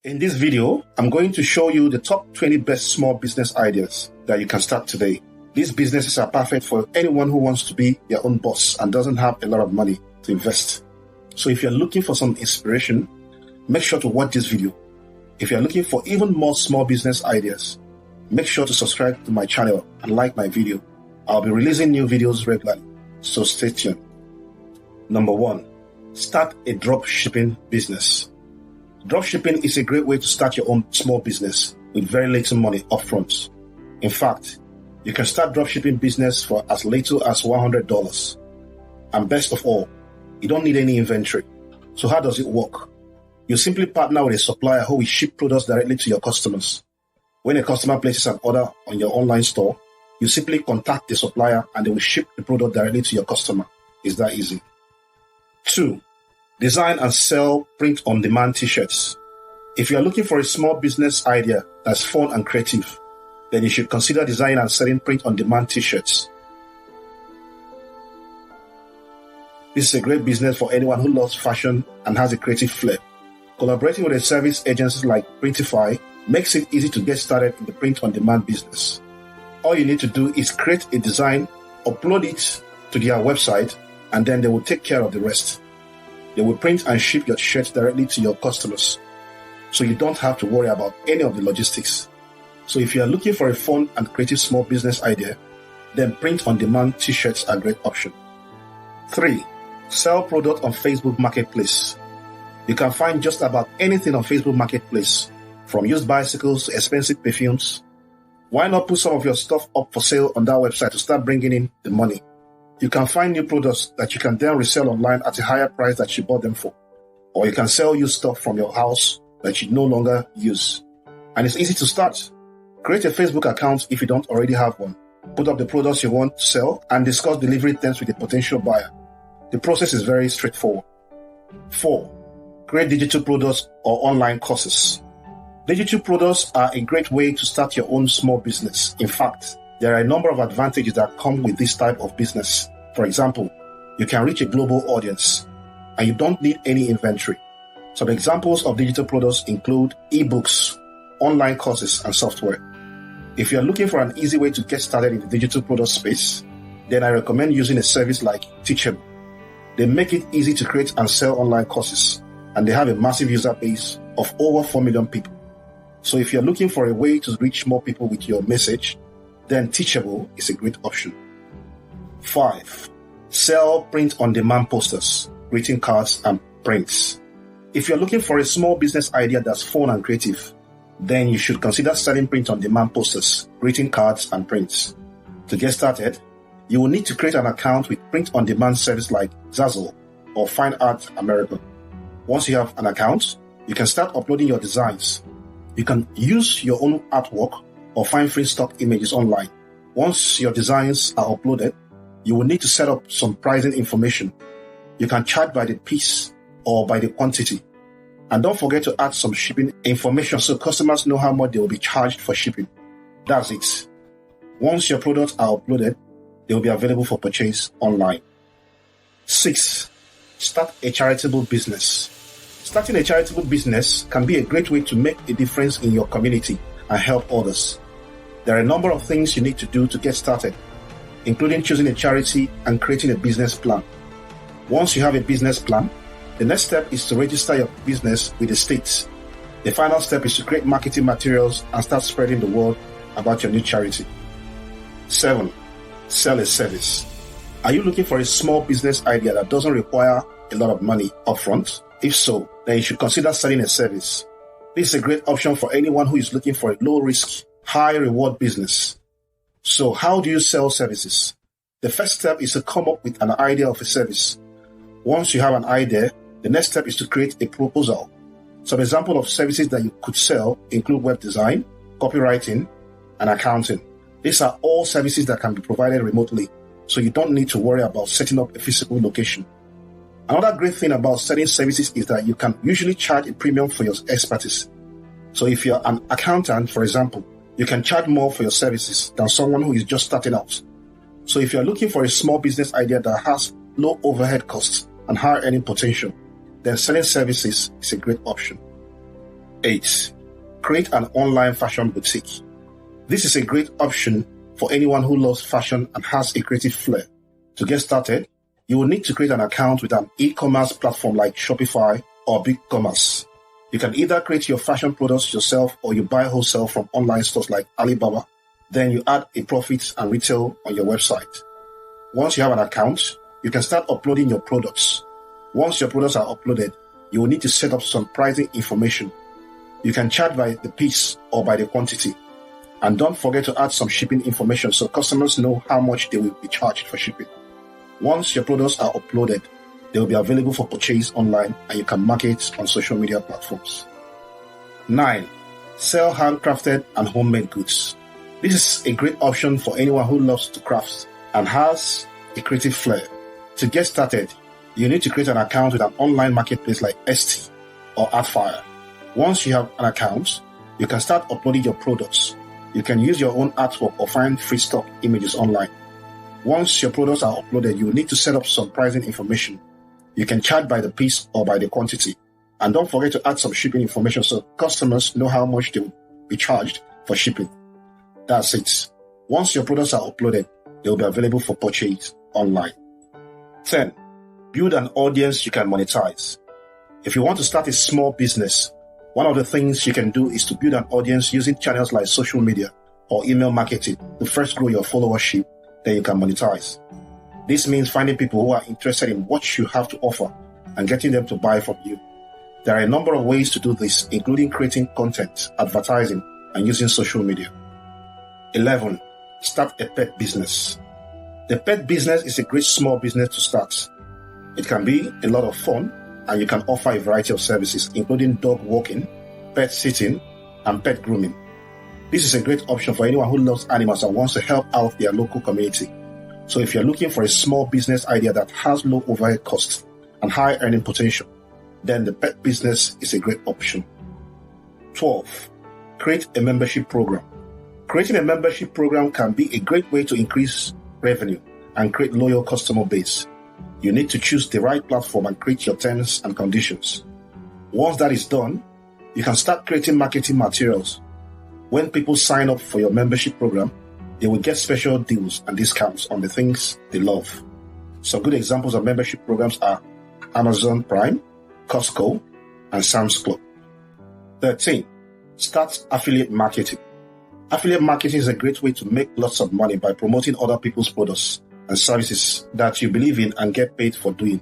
In this video, I'm going to show you the top 20 best small business ideas that you can start today. These businesses are perfect for anyone who wants to be their own boss and doesn't have a lot of money to invest. So if you're looking for some inspiration, make sure to watch this video. If you're looking for even more small business ideas, make sure to subscribe to my channel and like my video. I'll be releasing new videos regularly, so stay tuned. Number 1, start a drop shipping business. Dropshipping is a great way to start your own small business with very little money upfront. In fact, you can start dropshipping business for as little as $100. And best of all, you don't need any inventory. So how does it work? You simply partner with a supplier who will ship products directly to your customers. When a customer places an order on your online store, you simply contact the supplier and they will ship the product directly to your customer. It's that easy. 2, design and sell print-on-demand t-shirts. If you are looking for a small business idea that's fun and creative, then you should consider designing and selling print-on-demand t-shirts. This is a great business for anyone who loves fashion and has a creative flair. Collaborating with a service agency like Printify makes it easy to get started in the print-on-demand business. All you need to do is create a design, upload it to their website, and then they will take care of the rest. They will print and ship your shirts directly to your customers, so you don't have to worry about any of the logistics. So if you are looking for a fun and creative small business idea, then print-on-demand t-shirts are a great option. 3, sell product on Facebook Marketplace. You can find just about anything on Facebook Marketplace, from used bicycles to expensive perfumes. Why not put some of your stuff up for sale on that website to start bringing in the money? You can find new products that you can then resell online at a higher price that you bought them for. Or you can sell used stuff from your house that you no longer use. And it's easy to start. Create a Facebook account if you don't already have one. Put up the products you want to sell and discuss delivery terms with a potential buyer. The process is very straightforward. 4, create digital products or online courses. Digital products are a great way to start your own small business. In fact, there are a number of advantages that come with this type of business. For example, you can reach a global audience and you don't need any inventory. Some examples of digital products include ebooks, online courses, and software. If you're looking for an easy way to get started in the digital product space, then I recommend using a service like Teachable. They make it easy to create and sell online courses, and they have a massive user base of over 4 million people. So if you're looking for a way to reach more people with your message, then Teachable is a great option. 5, sell print-on-demand posters, greeting cards, and prints. If you're looking for a small business idea that's fun and creative, then you should consider selling print-on-demand posters, greeting cards, and prints. To get started, you will need to create an account with print-on-demand service like Zazzle or Fine Art America. Once you have an account, you can start uploading your designs. You can use your own artwork or find free stock images online. Once your designs are uploaded, you will need to set up some pricing information. You can charge by the piece or by the quantity. And don't forget to add some shipping information so customers know how much they will be charged for shipping. That's it. Once your products are uploaded, they will be available for purchase online. 6, start a charitable business. Starting a charitable business can be a great way to make a difference in your community and help others. There are a number of things you need to do to get started, including choosing a charity and creating a business plan. Once you have a business plan, the next step is to register your business with the state. The final step is to create marketing materials and start spreading the word about your new charity. 7, sell a service. Are you looking for a small business idea that doesn't require a lot of money upfront? If so, then you should consider selling a service. This is a great option for anyone who is looking for a low-risk, high-reward business. So how do you sell services? The first step is to come up with an idea of a service. Once you have an idea, the next step is to create a proposal. Some examples of services that you could sell include web design, copywriting, and accounting. These are all services that can be provided remotely, so you don't need to worry about setting up a physical location. Another great thing about selling services is that you can usually charge a premium for your expertise. So if you're an accountant, for example, you can charge more for your services than someone who is just starting out. So if you're looking for a small business idea that has low overhead costs and high earning potential, then selling services is a great option. 8. Create an online fashion boutique. This is a great option for anyone who loves fashion and has a creative flair. To get started, you will need to create an account with an e-commerce platform like Shopify or BigCommerce. You can either create your fashion products yourself or you buy wholesale from online stores like Alibaba. Then you add a profit and retail on your website. Once you have an account, you can start uploading your products. Once your products are uploaded, you will need to set up some pricing information. You can charge by the piece or by the quantity. And don't forget to add some shipping information so customers know how much they will be charged for shipping. Once your products are uploaded, they will be available for purchase online and you can market on social media platforms. 9. Sell handcrafted and homemade goods. This is a great option for anyone who loves to craft and has a creative flair. To get started, you need to create an account with an online marketplace like Etsy or Artfire. Once you have an account, you can start uploading your products. You can use your own artwork or find free stock images online. Once your products are uploaded, you will need to set up some pricing information. You can charge by the piece or by the quantity. And don't forget to add some shipping information so customers know how much they will be charged for shipping. That's it. Once your products are uploaded, they will be available for purchase online. 10. Build an audience you can monetize. If you want to start a small business, one of the things you can do is to build an audience using channels like social media or email marketing to first grow your followership, then you can monetize. This means finding people who are interested in what you have to offer and getting them to buy from you. There are a number of ways to do this, including creating content, advertising, and using social media. 11. Start a pet business. The pet business is a great small business to start. It can be a lot of fun, and you can offer a variety of services, including dog walking, pet sitting, and pet grooming. This is a great option for anyone who loves animals and wants to help out their local community. So if you're looking for a small business idea that has low overhead costs and high earning potential, then the pet business is a great option. 12. Create a membership program. Creating a membership program can be a great way to increase revenue and create loyal customer base. You need to choose the right platform and create your terms and conditions. Once that is done, you can start creating marketing materials. When people sign up for your membership program, they will get special deals and discounts on the things they love. Some good examples of membership programs are Amazon Prime, Costco, and Sam's Club. 13. Start affiliate marketing. Affiliate marketing is a great way to make lots of money by promoting other people's products and services that you believe in and get paid for doing.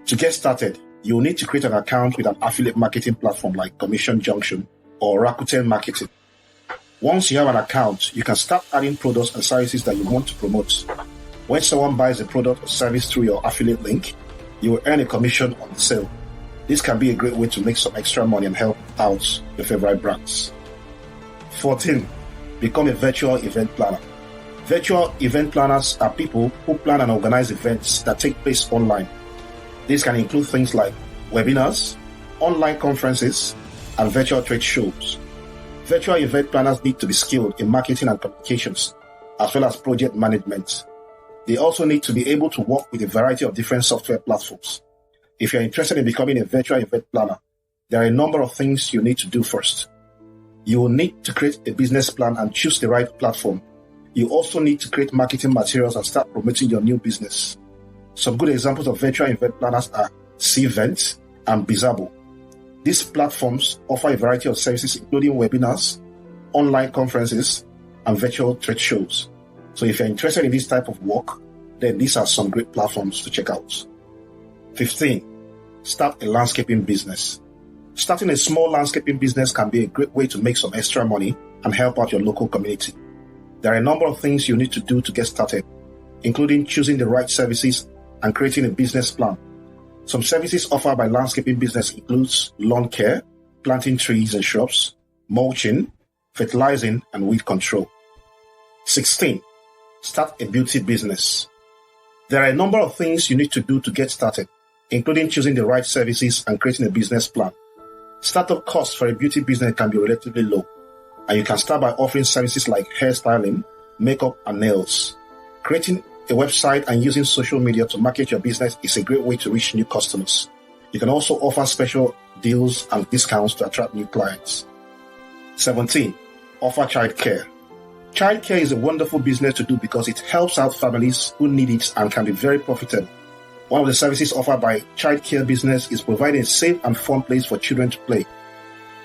To get started, you will need to create an account with an affiliate marketing platform like Commission Junction or Rakuten Marketing. Once you have an account, you can start adding products and services that you want to promote. When someone buys a product or service through your affiliate link, you will earn a commission on the sale. This can be a great way to make some extra money and help out your favorite brands. 14. Become a virtual event planner. Virtual event planners are people who plan and organize events that take place online. These can include things like webinars, online conferences, and virtual trade shows. Virtual event planners need to be skilled in marketing and communications, as well as project management. They also need to be able to work with a variety of different software platforms. If you're interested in becoming a virtual event planner, there are a number of things you need to do first. You will need to create a business plan and choose the right platform. You also need to create marketing materials and start promoting your new business. Some good examples of virtual event planners are Cvent and Bizabo. These platforms offer a variety of services including webinars, online conferences, and virtual trade shows. So if you're interested in this type of work, then these are some great platforms to check out. 15. Start a landscaping business. Starting a small landscaping business can be a great way to make some extra money and help out your local community. There are a number of things you need to do to get started, including choosing the right services and creating a business plan. Some services offered by landscaping business includes lawn care, planting trees and shrubs, mulching, fertilizing, and weed control. 16. Start a beauty business. There are a number of things you need to do to get started, including choosing the right services and creating a business plan. Startup costs for a beauty business can be relatively low, and you can start by offering services like hairstyling, makeup, and nails. Creating a website and using social media to market your business is a great way to reach new customers. You can also offer special deals and discounts to attract new clients. 17. Offer childcare. Childcare is a wonderful business to do because it helps out families who need it and can be very profitable. One of the services offered by childcare business is providing a safe and fun place for children to play.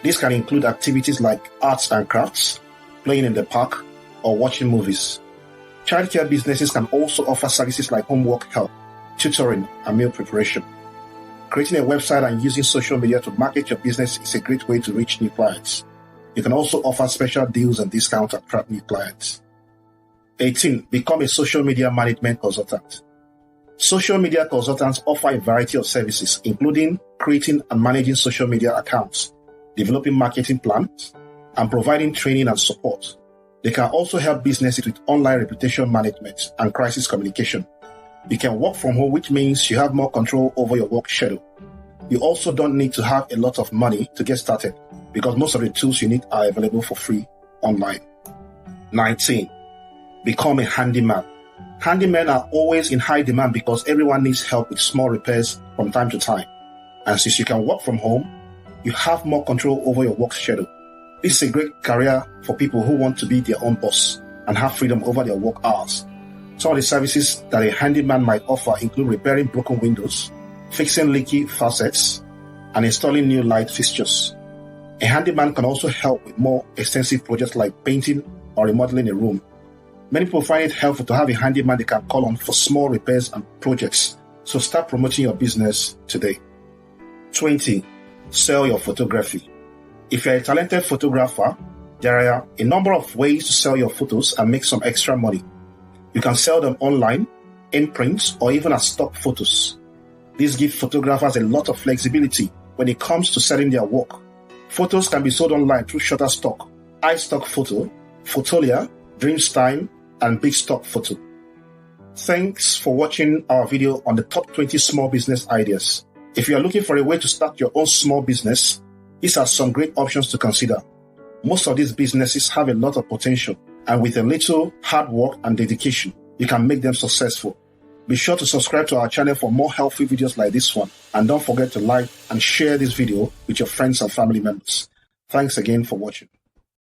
This can include activities like arts and crafts, playing in the park, or watching movies. Childcare businesses can also offer services like homework help, tutoring, and meal preparation. Creating a website and using social media to market your business is a great way to reach new clients. You can also offer special deals and discounts to attract new clients. 18. Become a social media management consultant. Social media consultants offer a variety of services, including creating and managing social media accounts, developing marketing plans, and providing training and support. They can also help businesses with online reputation management and crisis communication. You can work from home, which means you have more control over your work schedule. You also don't need to have a lot of money to get started because most of the tools you need are available for free online. 19. Become a handyman. Handymen are always in high demand because everyone needs help with small repairs from time to time. And since you can work from home, you have more control over your work schedule. This is a great career for people who want to be their own boss and have freedom over their work hours. Some of the services that a handyman might offer include repairing broken windows, fixing leaky faucets, and installing new light fixtures. A handyman can also help with more extensive projects like painting or remodeling a room. Many people find it helpful to have a handyman they can call on for small repairs and projects, so start promoting your business today. 20. Sell your photography. If you're a talented photographer, there are a number of ways to sell your photos and make some extra money. You can sell them online, in print, or even as stock photos. This gives photographers a lot of flexibility when it comes to selling their work. Photos can be sold online through Shutterstock, iStock Photo, Fotolia, Dreamstime, and Big Stock Photo. Thanks for watching our video on the top 20 small business ideas. If you are looking for a way to start your own small business, these are some great options to consider. Most of these businesses have a lot of potential, and with a little hard work and dedication, you can make them successful. Be sure to subscribe to our channel for more helpful videos like this one, and don't forget to like and share this video with your friends and family members. Thanks again for watching.